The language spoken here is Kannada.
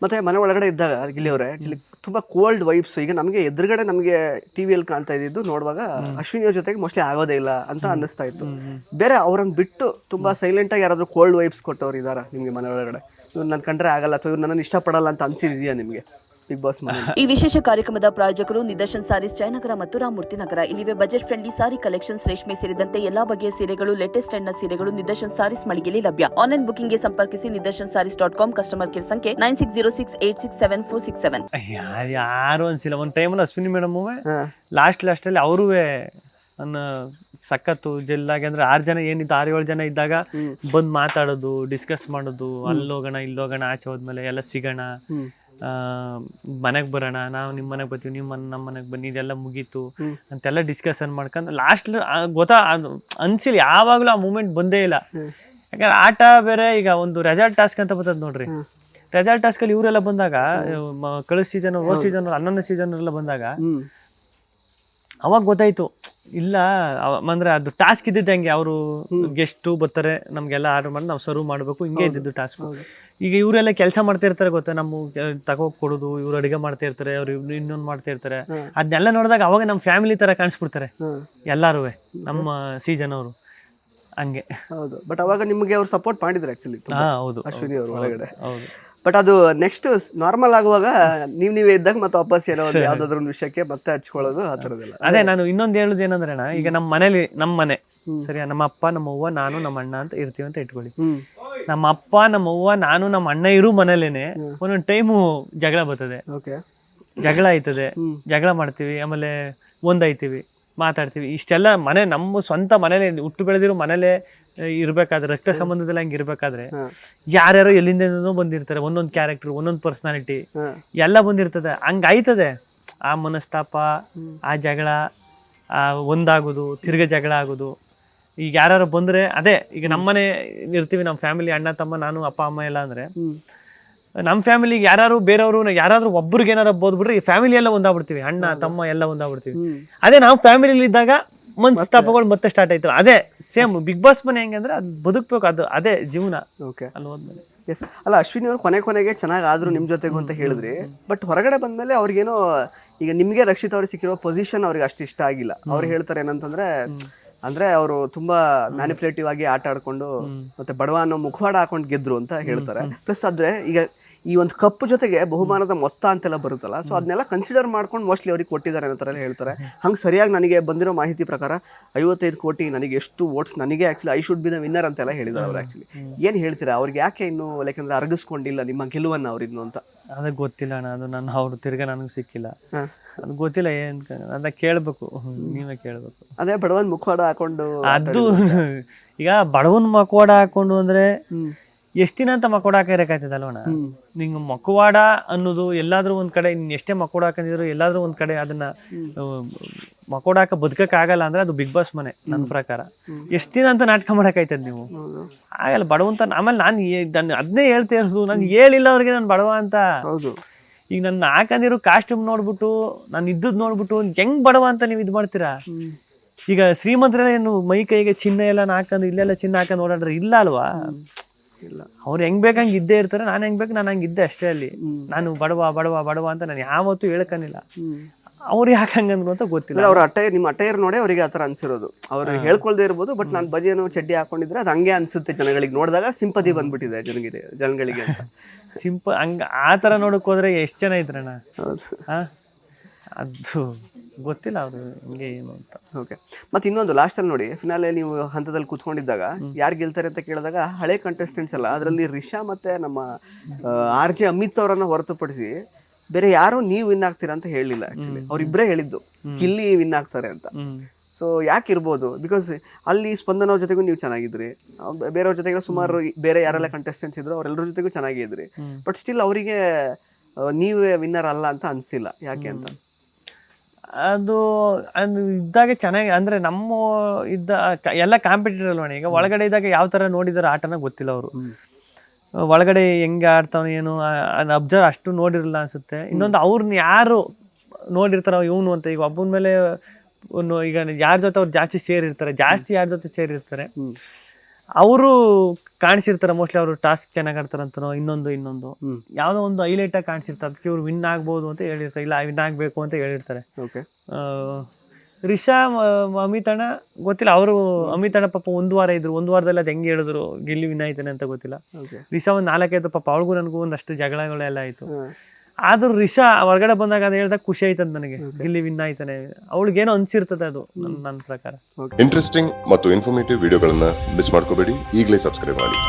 ಮತ್ತೆ ಮನೆ ಒಳಗಡೆ ಇದ್ದಾಗ ಗಿಲ್ಲಿ ಅವರೇ ಆಕ್ಚುಲಿ ತುಂಬಾ ಕೋಲ್ಡ್ ವೈಬ್ಸ್. ಈಗ ನಮಗೆ ಎದುರುಗಡೆ ನಮಗೆ ಟಿವಿಯಲ್ಲಿ ಕಾಣ್ತಾ ಇದ್ದಿದ್ದು ನೋಡುವಾಗ ಅಶ್ವಿನಿ ಅವ್ರ ಜೊತೆಗೆ ಮೋಸ್ಟ್ಲಿ ಆಗೋದೇ ಇಲ್ಲ ಅಂತ ಅನ್ನಿಸ್ತಾ ಇತ್ತು. ಬೇರೆ ಅವ್ರನ್ನ ಬಿಟ್ಟು ತುಂಬಾ ಸೈಲೆಂಟ್ ಆಗಿ ಯಾರಾದ್ರೂ ಕೋಲ್ಡ್ ವೈಬ್ಸ್ ಕೊಟ್ಟವ್ರು ಇದಾರ ನಿಮ್ಗೆ ಮನೆ ಒಳಗಡೆ? ಇವ್ರು ನನ್ ಕಂಡ್ರೆ ಆಗಲ್ಲ ಅಥವಾ ಇವ್ರು ನನ್ನನ್ನು ಇಷ್ಟಪಡಲ್ಲ ಅಂತ ಅನ್ಸಿದ್ಯಾ ನಿಮ್ಗೆ ಬಿಗ್ ಬಾಸ್ ಮನೆ? ಈ ವಿಶೇಷ ಕಾರ್ಯಕ್ರಮದ ಪ್ರಾಯೋಜಕರು ನಿದರ್ಶನ್ ಸಾರೀಸ್ ಜಯನಗರ ಮತ್ತು ರಾಮಮೂರ್ತಿ ನಗರ. ಇಲ್ಲಿವೆ ಬಜೆಟ್ ಫ್ರೆಂಡ್ಲಿ ಸಾರಿ ಕಲೆಕ್ಷನ್ಸ್, ರೇಷ್ಮೆ ಸೇರಿದಂತೆ ಎಲ್ಲಾ ಬಗೆಯ ಸೀರೆಗಳು, ಲೇಟೆಸ್ಟ್ ಟ್ರೆಂಡ್ ನ ಸೀರೆಗಳು ನಿದರ್ಶನ್ ಸಾರೀಸ್ ಮಳಿಗೆಯಲ್ಲಿ ಲಭ್ಯ. ಆನ್ಲೈನ್ ಬುಕಿಂಗ್ ಗೆ ಸಂಪರ್ಕಿಸಿ nidarshanssarees.com. ಕಸ್ಟಮರ್ ಕೇರ್ ಸಂಖ್ಯೆ 9606867467. ಯಾರು ಅನ್ಸಿಲ್ಲ. ಒಂದ್ ಟೈಮಲ್ಲಿ ಅಶ್ವಿನಿ ಮೇಡಮ್ ಲಾಸ್ಟ್ ಅಲ್ಲಿ ಅವರೂ ಸಖತ್ತು ಜೆಲ್ಲಾಗಿ, ಅಂದ್ರೆ 6 ಜನ ಏನಿದ್ದು 6-7 ಜನ ಇದ್ದಾಗ ಬಂದ್ ಮಾತಾಡೋದು, ಡಿಸ್ಕಸ್ ಮಾಡೋದು, ಅಲ್ಲೋಗೋಣ ಇಲ್ಲೋಗೋಣ, ಆಚೆ ಹೋದ್ಮೇಲೆ ಎಲ್ಲ ಸಿಗೋಣ, ಮನೆಗ್ ಬರೋಣ, ನಾವು ನಿಮ್ ಮನೆಗ್ ಬರ್ತೀವಿ, ನೀವು ನಮ್ಮ ಮನೆಗ್ ಬನ್ನಿ, ಇದೆಲ್ಲ ಮುಗೀತು ಅಂತೆಲ್ಲ ಡಿಸ್ಕಷನ್ ಮಾಡ್ಕೊಂಡು ಲಾಸ್ಟ್ ಅನ್ಸಿಲ್ಲ. ಯಾವಾಗ್ಲೂ ಆ ಮೂಮೆಂಟ್ ಬಂದೇ ಇಲ್ಲ. ಯಾಕಂದ್ರೆ ಆಟ ಬೇರೆ. ಈಗ ಒಂದು ರೆಸಾರ್ಟ್ ಟಾಸ್ಕ್ ಅಂತ ಬರ್ತದ ನೋಡ್ರಿ. ರೆಸಾರ್ಟ್ ಟಾಸ್ಕ್ ಅಲ್ಲಿ ಇವರೆಲ್ಲ ಬಂದಾಗ, ಕಳೆದ ಸೀಸನ್, ಹೋದ ಸೀಸನ್, 11ನೇ ಸೀಸನ್ ಎಲ್ಲ ಬಂದಾಗ ಅವಾಗ ಗೊತ್ತಾಯ್ತು, ಇಲ್ಲ ಅಂದ್ರೆ ಅದು ಟಾಸ್ಕ್ ಇದ್ದಿದ್ದೆ ಹಂಗೆ. ಅವರು ಗೆಸ್ಟ್ ಬರ್ತಾರೆ, ನಮ್ಗೆಲ್ಲ ಆರ್ಡರ್ ಮಾಡಿ ನಾವು ಸರ್ವ್ ಮಾಡ್ಬೇಕು, ಹಿಂಗೆ ಇದ್ದಿದ್ದು ಟಾಸ್ಕ್. ಈಗ ಇವರೆಲ್ಲ ಕೆಲಸ ಮಾಡ್ತಾ ಇರ್ತಾರೆ ಗೊತ್ತಾ, ನಮ್ಮ ತಗೋಕ್ ಕೊಡೋದು, ಇವ್ರು ಅಡಿಗೆ ಮಾಡ್ತಾ ಇರ್ತಾರೆ, ಅವ್ರು ಇನ್ನೊಂದು ಮಾಡ್ತಾ ಇರ್ತಾರೆ. ಅದನ್ನೆಲ್ಲ ನೋಡಿದಾಗ ಅವಾಗ ನಮ್ಮ ಫ್ಯಾಮಿಲಿ ತರ ಕಾಣಿಸ್ಬಿಡ್ತಾರೆ ಎಲ್ಲಾರು, ನಮ್ಮ ಸೀಸನ್ ಅವರು ಹಂಗೆ. ಹೌದು, ಬಟ್ ಅವಾಗ ನಿಮ್ಗೆ ಅವ್ರು ಸಪೋರ್ಟ್ ಮಾಡಿದ್ರು ಆಕ್ಚುಲಿ. ಹೌದು, ಅಶ್ವಿನಿ ಅವರು ಒಳಗಡೆ. ಹೌದು. ಬಟ್ ಅದು ನೆಕ್ಸ್ಟ್ ನಾರ್ಮಲ್ ಆಗುವಾಗ ನೀವೇ ಇದ್ದಾಗ ಮತ್ತೆ ವಾಪಸ್ ಏನೋ ಒಂದು ಯಾವ್ದಾದ್ರು ಒಂದು ವಿಷಯಕ್ಕೆ ಮತ್ತೆ ಹಚ್ಕೊಳ್ಳೋದು ಆ ಥರದ್ದೆಲ್ಲ. ಅದೇ ನಾನು ಇನ್ನೊಂದು ಹೇಳುದು ಏನಂದ್ರೆ, ಈಗ ನಮ್ಮ ಮನೇಲಿ, ನಮ್ಮ ಮನೆ ಸರಿಯಾ, ನಮ್ಮ ಅಪ್ಪ, ನಮ್ಮ ಅವ್ವ, ನಾನು, ನಮ್ಮ ಅಣ್ಣ ಅಂತ ಇರ್ತೀವಿ ಅಂತ ಇಟ್ಕೊಳ್ಳಿ. ನಮ್ಮ ಅಪ್ಪ, ನಮ್ಮ ಅವ್ವ, ನಾನು, ನಮ್ಮ ಅಣ್ಣ ಇರೋ ಮನೇಲೇನೆ ಒಂದೊಂದು ಟೈಮು ಜಗಳ ಬರ್ತದೆ, ಜಗಳ ಆಯ್ತದೆ, ಜಗಳ ಮಾಡ್ತೀವಿ, ಆಮೇಲೆ ಒಂದಾಯ್ತೀವಿ, ಮಾತಾಡ್ತೀವಿ. ಇಷ್ಟೆಲ್ಲ ಮನೆ, ನಮ್ಮ ಸ್ವಂತ ಮನೇಲೆ ಹುಟ್ಟು ಬೆಳೆದಿರೋ ಮನೇಲೆ ಇರ್ಬೇಕಾದ್ರೆ, ರಕ್ತ ಸಂಬಂಧದಲ್ಲಿ ಹಂಗೆ ಇರ್ಬೇಕಾದ್ರೆ ಯಾರ್ಯಾರೋ ಎಲ್ಲಿಂದ ಬಂದಿರ್ತಾರೆ, ಒಂದೊಂದು ಕ್ಯಾರೆಕ್ಟರ್, ಒಂದೊಂದು ಪರ್ಸನಾಲಿಟಿ ಎಲ್ಲ ಬಂದಿರ್ತದೆ. ಹಂಗಾಯ್ತದೆ ಆ ಮನಸ್ತಾಪ, ಆ ಜಗಳ, ಒಂದಾಗೋದು, ತಿರ್ಗ ಜಗಳ ಆಗೋದು. ಈಗ ಯಾರು ಬಂದ್ರೆ ಅದೇ, ಈಗ ನಮ್ಮನೆ ಇರ್ತೀವಿ, ನಮ್ಮ ಫ್ಯಾಮಿಲಿ, ಅಣ್ಣ ತಮ್ಮ, ನಾನು, ಅಪ್ಪ ಅಮ್ಮ ಎಲ್ಲ ಅಂದ್ರೆ, ನಮ್ಮ ಫ್ಯಾಮಿಲಿಗೆ ಯಾರು ಬೇರೆಯವರು ಯಾರಾದ್ರೂ ಒಬ್ರಿಗೆ ಏನಾರ ಬೋದ್ಬಿಟ್ರೆ ಈ ಫ್ಯಾಮಿಲಿ ಎಲ್ಲ ಒಂದಾಗ್ಬಿಡ್ತೀವಿ, ಅಣ್ಣ ತಮ್ಮ ಎಲ್ಲ ಒಂದಾಗ್ಬಿಡ್ತೀವಿ. ಅದೇ ನಾವು ಫ್ಯಾಮಿಲಿ ಇದ್ದಾಗ ಮನಸ್ತಾಪಗಳು ಮತ್ತೆ ಸ್ಟಾರ್ಟ್ ಆಯ್ತು. ಅದೇ ಸೇಮ್ ಬಿಗ್ ಬಾಸ್ ಮನೆ ಹೆಂಗೆ ಅಂದ್ರೆ ಅದು ಬದುಕ್ಬೇಕು, ಅದು ಅದೇ ಜೀವನ ಅಲ್ಲಿ ಹೋದ್ಮೇಲೆ. ಎಸ್, ಅಲ್ಲ ಅಶ್ವಿನಿ ಅವರು ಕೊನೆಗೆ ಚೆನ್ನಾಗಿ ಆದ್ರು ನಿಮ್ ಜೊತೆಗೂ ಅಂತ ಹೇಳಿದ್ರಿ. ಬಟ್ ಹೊರಗಡೆ ಬಂದ್ಮೇಲೆ ಅವ್ರಿಗೇನೋ, ಈಗ ನಿಮ್ಗೆ ರಕ್ಷಿತ್ ಅವ್ರಿಗೆ ಸಿಕ್ಕಿರೋ ಪೊಸಿಷನ್ ಅವ್ರಿಗೆ ಅಷ್ಟು ಇಷ್ಟ ಆಗಿಲ್ಲ. ಅವ್ರು ಹೇಳ್ತಾರೆ ಏನಂತಂದ್ರೆ, ಅಂದ್ರೆ ಅವರು ತುಂಬಾ ಮ್ಯಾನಿಪುಲೇಟಿವ್ ಆಗಿ ಆಟ ಆಡ್ಕೊಂಡು ಮತ್ತೆ ಬಡವ ಅನ್ನೋ ಮುಖವಾಡ ಹಾಕೊಂಡು ಗೆದ್ರು ಅಂತ ಹೇಳ್ತಾರೆ. ಪ್ಲಸ್ ಆದ್ರೆ ಈಗ ಈ ಒಂದು ಕಪ್ ಜೊತೆಗೆ ಬಹುಮಾನದ ಮೊತ್ತ ಅಂತೆಲ್ಲ ಬರುತ್ತಲ್ಲ, ಸೊ ಅದನ್ನೆಲ್ಲ ಕನ್ಸಿಡರ್ ಮಾಡ್ಕೊಂಡು ಮೋಸ್ಟ್ಲಿ ಅವ್ರಿಗೆ ಕೊಟ್ಟಿದ್ದಾರೆ ಅನ್ನೋ ಹೇಳ್ತಾರೆ. ಹಂಗೆ ಸರಿಯಾಗಿ ನನಗೆ ಬಂದಿರೋ ಮಾಹಿತಿ ಪ್ರಕಾರ 55 ಕೋಟಿ ನನಗೆ ಎಷ್ಟು ವೋಟ್ಸ್, ನನಗೆ actually I should be the winner ಅಂತೆಲ್ಲ ಹೇಳಿದ್ದಾರೆ ಅವ್ರು. ಆಕ್ಚುಲಿ ಏನ್ ಹೇಳ್ತೀರಾ ಅವ್ರಿಗೆ, ಯಾಕೆ ಇನ್ನು ಯಾಕಂದ್ರೆ ಅರಗಿಸ್ಕೊಂಡಿಲ್ಲ ನಿಮ್ಮ ಗೆಲುವನ್ನ ಅವ್ರಿದ್ನು ಅಂತ? ಅದಕ್ಕೆ ಗೊತ್ತಿಲ್ಲ ಅಣ್ಣ, ಅದು ನಾನು ಅವ್ರು ತಿರ್ಗಾ ನನಗೆ ಸಿಕ್ಕಿಲ್ಲ, ಅದು ಗೊತ್ತಿಲ್ಲ. ಏನ್ ಅದ ಕೇಳ್ಬೇಕು, ನೀವೇ ಕೇಳ್ಬೇಕು. ಅದೇ ಬಡವನ್ ಮುಖವಾಡ ಹಾಕೊಂಡು, ಅದು ಈಗ ಬಡವನ್ ಮಕವಾಡ ಹಾಕೊಂಡು ಅಂದ್ರೆ ಎಷ್ಟ್ ದಿನ ಅಂತ ಮಕವಾಡ ಹಾಕಿರಕಾಯ್ತದಲ್ವಣ? ನಿಂಗೆ ಮಕವಾಡ ಅನ್ನೋದು ಎಲ್ಲಾದ್ರೂ ಒಂದ್ ಕಡೆ, ಎಷ್ಟೇ ಮಕವಾಡ ಹಾಕೊಂಡಿದ್ರು ಎಲ್ಲಾದ್ರೂ ಒಂದ್ ಕಡೆ ಅದನ್ನ ಮಕವಾಡ ಹಾಕ ಬದುಕಕ್ ಆಗಲ್ಲ ಅಂದ್ರೆ ಅದು ಬಿಗ್ ಬಾಸ್ ಮನೆ ನನ್ನ ಪ್ರಕಾರ. ಎಷ್ಟ್ ದಿನ ಅಂತ ನಾಟಕ ಮಾಡಕಾಯ್ತದ ನೀವು? ಆಗಲ್ಲ ಬಡವಂತ. ಆಮೇಲೆ ನಾನು ಅದನ್ನೇ ಹೇಳ್ತಾ ಇರೋದು, ನನ್ಗೆ ಹೇಳಿಲ್ಲ ಅವ್ರಿಗೆ ನಾನು ಬಡವ ಅಂತ. ಈಗ ನನ್ನ ಹಾಕೊಂಡಿರೋ ಕಾಸ್ಟ್ಯೂಮ್ ನೋಡ್ಬಿಟ್ಟು, ನಾನು ಇದ್ದದ್ ನೋಡ್ಬಿಟ್ಟು ಹೆಂಗ್ ಬಡವ ಅಂತ ನೀವು ಇದ್ ಮಾಡ್ತೀರಾ? ಈಗ ಶ್ರೀಮಂತರ ಏನು ಮೈ ಕೈಗೆ ಚಿನ್ನ ಎಲ್ಲ ಹಾಕೊಂಡು, ಇಲ್ಲೆಲ್ಲ ಚಿನ್ನ ಹಾಕೊಂಡು ಓಡಾಡ್ರೆ ಇಲ್ಲ ಅಲ್ವಾ? ಅವ್ರು ಹೆಂಗ್ ಬೇಕಂಗೆ ಇದ್ದೇ ಇರ್ತಾರೆ, ನಾನು ಹೆಂಗ್ ಬೇಕು ನಾನು ಹಂಗೆ ಇದ್ದೆ ಅಷ್ಟೇ. ಅಲ್ಲಿ ನಾನು ಬಡವ ಬಡವ ಬಡವ ಅಂತ ನಾನು ಯಾವತ್ತೂ ಹೇಳ್ಕನಿಲ್ಲ. ಅವ್ರು ಯಾಕೆ ಹಂಗಂದ್ರು ಅಂತ ಗೊತ್ತಿಲ್ಲ. ಅವ್ರ ನಿಮ್ಮ ಅಟೈರ್ ನೋಡಿ ಅವರಿಗೆ ಆತರ ಅನ್ಸಿರೋದು. ಅವ್ರು ಹೇಳ್ಕೊಳ್ದೇ ಇರ್ಬೋದು, ಬಟ್ ನಾನು ಬದಿಯನ್ನು ಚಡ್ಡಿ ಹಾಕೊಂಡಿದ್ರೆ ಅದು ಹಂಗೆ ಅನ್ಸುತ್ತೆ ಜನಗಳಿಗೆ. ನೋಡಿದಾಗ ಸಿಂಪತಿ ಬಂದ್ಬಿಟ್ಟಿದೆ ಜನಗಳಿಗೆ ಅಂತ. ಹಂಗ ಆತರ ನೋಡಕ್ ಹೋದ್ರೆ ಎಷ್ಟ್ ಜನ ಇದ್ರಣ್ಣ. ಅದು ಗೊತ್ತಿಲ್ಲ ಅವ್ರು ಹಿಂಗೆ ಏನು ಅಂತ. ಓಕೆ, ಮತ್ತೆ ಇನ್ನೊಂದು ಲಾಸ್ಟ್ ಅಲ್ಲಿ ನೋಡಿ, ಫಿನಾಲೆ ನೀವು ಹಂತದಲ್ಲಿ ಕೂತ್ಕೊಂಡಿದ್ದಾಗ ಯಾರು ಗೆಲ್ತಾರೆ ಅಂತ ಕೇಳಿದಾಗ ಹಳೆ ಕಂಟೆಸ್ಟೆಂಟ್ಸ್ ಎಲ್ಲ, ಅದರಲ್ಲಿ ರಿಷಾ ಮತ್ತೆ ನಮ್ಮ RJ ಅಮಿತ್ ಅವರನ್ನ ಹೊರತುಪಡಿಸಿ ಬೇರೆ ಯಾರು ನೀವು ವಿನ್ ಆಗ್ತೀರಾ ಅಂತ ಹೇಳಿಲ್ಲ. ಆಕ್ಚುಲಿ ಅವ್ರಿಬ್ರೇ ಹೇಳಿದ್ದು ಗಿಲ್ಲಿ ವಿನ್ ಆಗ್ತಾರೆ ಅಂತ. ಸೊ ಯಾಕಿರ್ಬೋದು? ಬಿಕಾಸ್ ಅಲ್ಲಿ ಸ್ಪಂದನ ಅವ್ರ ಜೊತೆಗೂ ನೀವು ಚೆನ್ನಾಗಿದ್ರಿ, ಬೇರೆಯವ್ರ ಜೊತೆಗೆ ಸುಮಾರು ಬೇರೆ ಯಾರೆಲ್ಲ ಕಂಟೆಸ್ಟೆಂಟ್ಸ್ ಇದ್ರು ಅವರೆಲ್ಲರ ಜೊತೆಗೂ ಚೆನ್ನಾಗಿದ್ರಿ. ಬಟ್ ಸ್ಟಿಲ್ ಅವರಿಗೆ ನೀವೇ ವಿನ್ನರ್ ಅಲ್ಲ ಅಂತ ಅನ್ಸಿಲ್ಲ, ಯಾಕೆ ಅಂತ? ಅದು ಇದ್ದಾಗ ಚೆನ್ನಾಗಿ, ಅಂದ್ರೆ ನಮ್ಮ ಇದ್ದ ಎಲ್ಲ ಕಾಂಪಿಟೇಟರ್ ಅಲ್ವಣ. ಈಗ ಒಳಗಡೆ ಇದ್ದಾಗ ಯಾವ ತರ ನೋಡಿದಾರೆ ಆಟನ ಗೊತ್ತಿಲ್ಲ ಅವರು. ಒಳಗಡೆ ಹೆಂಗೆ ಆಡ್ತಾವ ಏನು ಅಬ್ಸರ್ವ್ ಅಷ್ಟು ನೋಡಿರಲ್ಲ ಅನ್ಸುತ್ತೆ. ಇನ್ನೊಂದು ಅವ್ರನ್ನ ಯಾರು ನೋಡಿರ್ತಾರ ಇವನು ಅಂತ, ಈಗ ಒಬ್ಬನ ಮೇಲೆ ಈಗ ಯಾರ ಜೊತೆ ಅವ್ರು ಜಾಸ್ತಿ ಸೇರಿರ್ತಾರೆ, ಯಾರ ಜೊತೆ ಸೇರಿರ್ತಾರೆ ಅವರು ಕಾಣಿಸಿರ್ತಾರೆ ಮೋಸ್ಟ್ಲಿ ಅವರು ಟಾಸ್ಕ್ ಚೆನ್ನಾಗಿ ಆಡ್ತಾರಂತನೋ ಇನ್ನೊಂದು ಹ್ಮ್. ಯಾವುದೋ ಒಂದು ಹೈಲೈಟ್ ಆಗಿ ಕಾಣಿಸಿರ್ತಾರೆ, ಅದಕ್ಕೆ ಇವ್ರು ವಿನ್ ಆಗ್ಬೋದು ಅಂತ ಹೇಳಿರ್ತಾರೆ, ಇಲ್ಲ ವಿನ್ ಆಗಬೇಕು ಅಂತ ಹೇಳಿರ್ತಾರೆ. ಓಕೆ. ರಿಷಾ ಅಮಿತ್ ಅಣ್ಣ ಗೊತ್ತಿಲ್ಲ, ಅವರು ಅಮಿತ್ ಅಣ್ಣ ಪಾಪ ಒಂದು ವಾರ ಇದ್ರು, ಒಂದು ವಾರದಲ್ಲಿ ಅದು ಹೆಂಗೆ ಹೇಳಿದ್ರು ಗಿಲ್ಲಿ ವಿನ್ ಆಯ್ತಾನೆ ಅಂತ ಗೊತ್ತಿಲ್ಲ. ಓಕೆ. ರಿಷಾ ಒಂದು 4-5 ಪಾಪ ಅವಳಿಗೂ ನನಗೂ ಒಂದಷ್ಟು ಜಗಳಗಳೆಲ್ಲ ಆಯ್ತು. ಆದ್ರೂ ರಿಷಾ ಹೊರಗಡೆ ಬಂದಾಗ ಅದು ಹೇಳ್ದಾಗ ಖುಷಿ ಆಯ್ತದ ನನಗೆ, ಗಿಲ್ಲಿ ವಿನ್ ಆಯ್ತಾನೆ, ಅವಳಿಗೇನೋ ಅನ್ಸಿರ್ತದೆ ಅದು ನನ್ನ ಪ್ರಕಾರ. ಇಂಟ್ರೆಸ್ಟಿಂಗ್ ಮತ್ತು ಇನ್ಫಾರ್ಮೇಟಿವ್ ವಿಡಿಯೋಗಳನ್ನ ಮಿಸ್ ಮಾಡ್ಕೋಬೇಡಿ, ಈಗಲೇ ಸಬ್ಸ್ಕ್ರೈಬ್ ಮಾಡಿ.